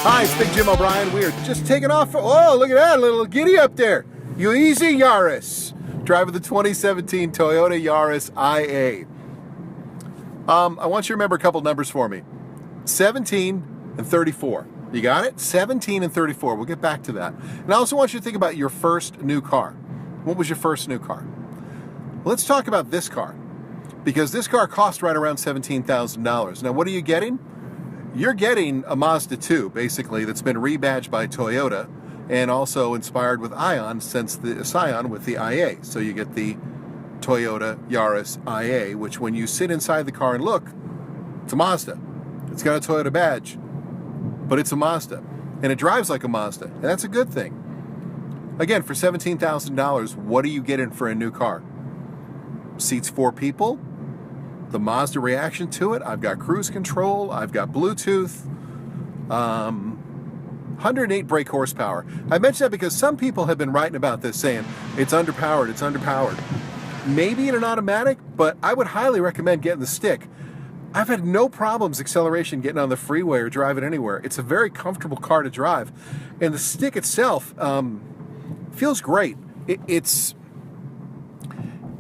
Hi, it's Big Jim O'Brien. We are just taking off. Oh, look at that, a little giddy up there. You easy, Yaris. Driving the 2017 Toyota Yaris IA. I want you to remember a couple numbers for me. 17 and 34. You got it? 17 and 34. We'll get back to that. And I also want you to think about your first new car. What was your first new car? Let's talk about this car, because this car cost right around $17,000. Now, what are you getting? You're getting a Mazda 2, basically, that's been rebadged by Toyota and also inspired with Ion since the Scion with the IA. So you get the Toyota Yaris IA, which when you sit inside the car and look, it's a Mazda. It's got a Toyota badge, but it's a Mazda. And it drives like a Mazda, and that's a good thing. Again, for $17,000, what are you getting for a new car? Seats 4 people, the Mazda reaction to it. I've got cruise control, I've got Bluetooth, 108 brake horsepower. I mention that because some people have been writing about this saying it's underpowered, it's underpowered. Maybe in an automatic, but I would highly recommend getting the stick. I've had no problems acceleration getting on the freeway or driving anywhere. It's a very comfortable car to drive. And the stick itself feels great.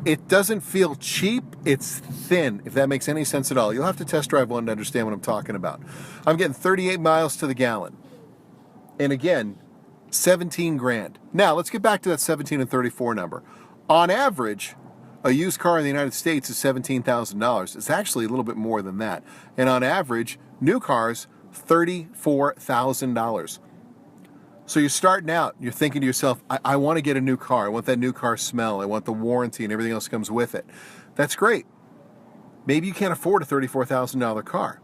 It doesn't feel cheap, it's thin, if that makes any sense at all. You'll have to test drive one to understand what I'm talking about. I'm getting 38 miles to the gallon. And again, 17 grand. Now, let's get back to that 17 and 34 number. On average, a used car in the United States is $17,000. It's actually a little bit more than that. And on average, new cars, $34,000. So you're starting out, you're thinking to yourself, I want to get a new car. I want that new car smell. I want the warranty and everything else that comes with it. That's great. Maybe you can't afford a $34,000 car.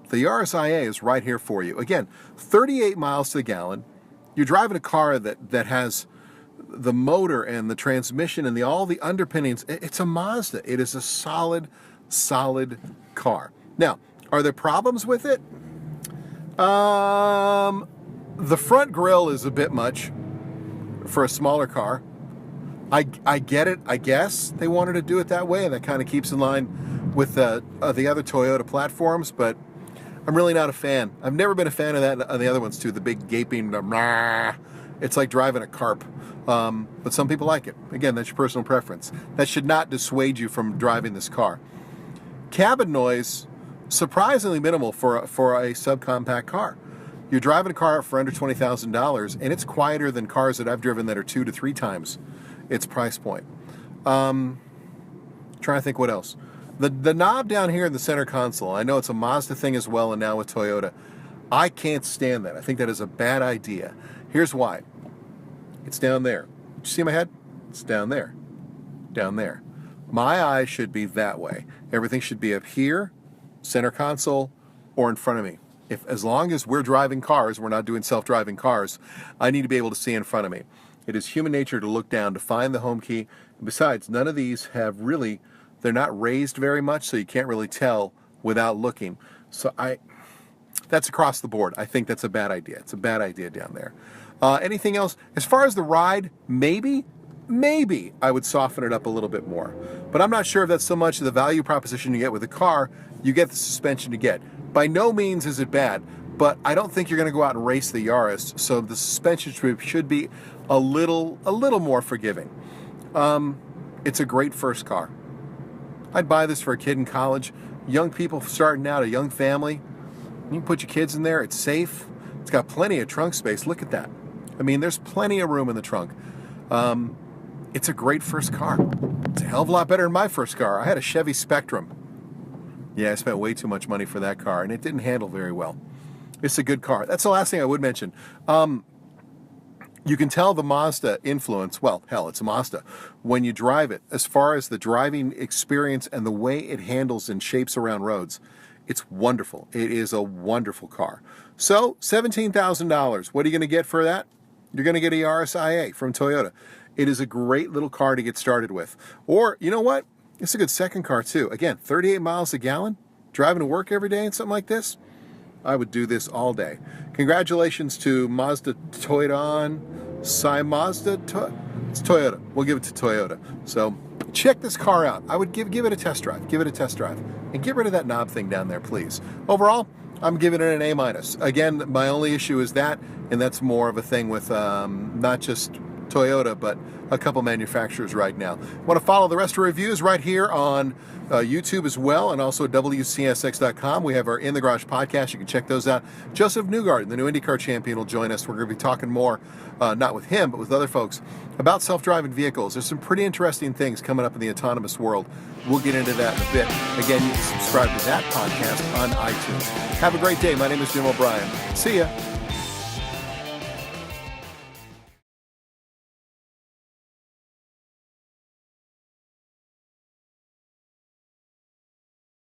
The Yaris IA is right here for you. Again, 38 miles to the gallon. You're driving a car that has the motor and the transmission and all the underpinnings. It's a Mazda. It is a solid car. Now, are there problems with it? The front grille is a bit much for a smaller car. I get it, I guess. They wanted to do it that way, and that kind of keeps in line with the other Toyota platforms, but I'm really not a fan. I've never been a fan of that on the other ones, too. The big gaping, it's like driving a carp. But some people like it. Again, that's your personal preference. That should not dissuade you from driving this car. Cabin noise, surprisingly minimal for a subcompact car. You're driving a car for under $20,000, and it's quieter than cars that I've driven that are 2 to 3 times its price point. Trying to think what else. The knob down here in the center console, I know it's a Mazda thing as well, and now with Toyota. I can't stand that. I think that is a bad idea. Here's why. It's down there. Did you see my head? It's down there. Down there. My eye should be that way. Everything should be up here, center console, or in front of me. As long as we're driving cars, we're not doing self-driving cars, I need to be able to see in front of me. It is human nature to look down to find the home key. And besides, none of these have really, they're not raised very much, so you can't really tell without looking. So that's across the board. I think that's a bad idea. It's a bad idea down there. Anything else? As far as the ride, maybe I would soften it up a little bit more. But I'm not sure if that's so much of the value proposition you get with a car, you get the suspension you get. By no means is it bad, but I don't think you're going to go out and race the Yaris, so the suspension should be a little more forgiving. It's a great first car. I'd buy this for a kid in college, young people starting out, a young family. You can put your kids in there, it's safe. It's got plenty of trunk space. Look at that. I mean, there's plenty of room in the trunk. It's a great first car. It's a hell of a lot better than my first car. I had a Chevy Spectrum. Yeah, I spent way too much money for that car, and it didn't handle very well. It's a good car. That's the last thing I would mention. You can tell the Mazda influence, well, hell, it's a Mazda, when you drive it. As far as the driving experience and the way it handles and shapes around roads, it's wonderful. It is a wonderful car. So, $17,000. What are you going to get for that? You're going to get a Yaris IA from Toyota. It is a great little car to get started with. Or, you know what? It's a good second car, too. Again, 38 miles a gallon, driving to work every day and something like this. I would do this all day. Congratulations to Mazda Toyota. It's Toyota. We'll give it to Toyota. So check this car out. I would give it a test drive. Give it a test drive. And get rid of that knob thing down there, please. Overall, I'm giving it an A-. Again, my only issue is that, and that's more of a thing with not just Toyota, but a couple manufacturers right now. Want to follow the rest of the reviews right here on YouTube as well, and also at WCSX.com. We have our In the Garage podcast. You can check those out. Joseph Newgarden, the new IndyCar champion, will join us. We're going to be talking more, not with him, but with other folks, about self-driving vehicles. There's some pretty interesting things coming up in the autonomous world. We'll get into that in a bit. Again, you can subscribe to that podcast on iTunes. Have a great day. My name is Jim O'Brien. See ya.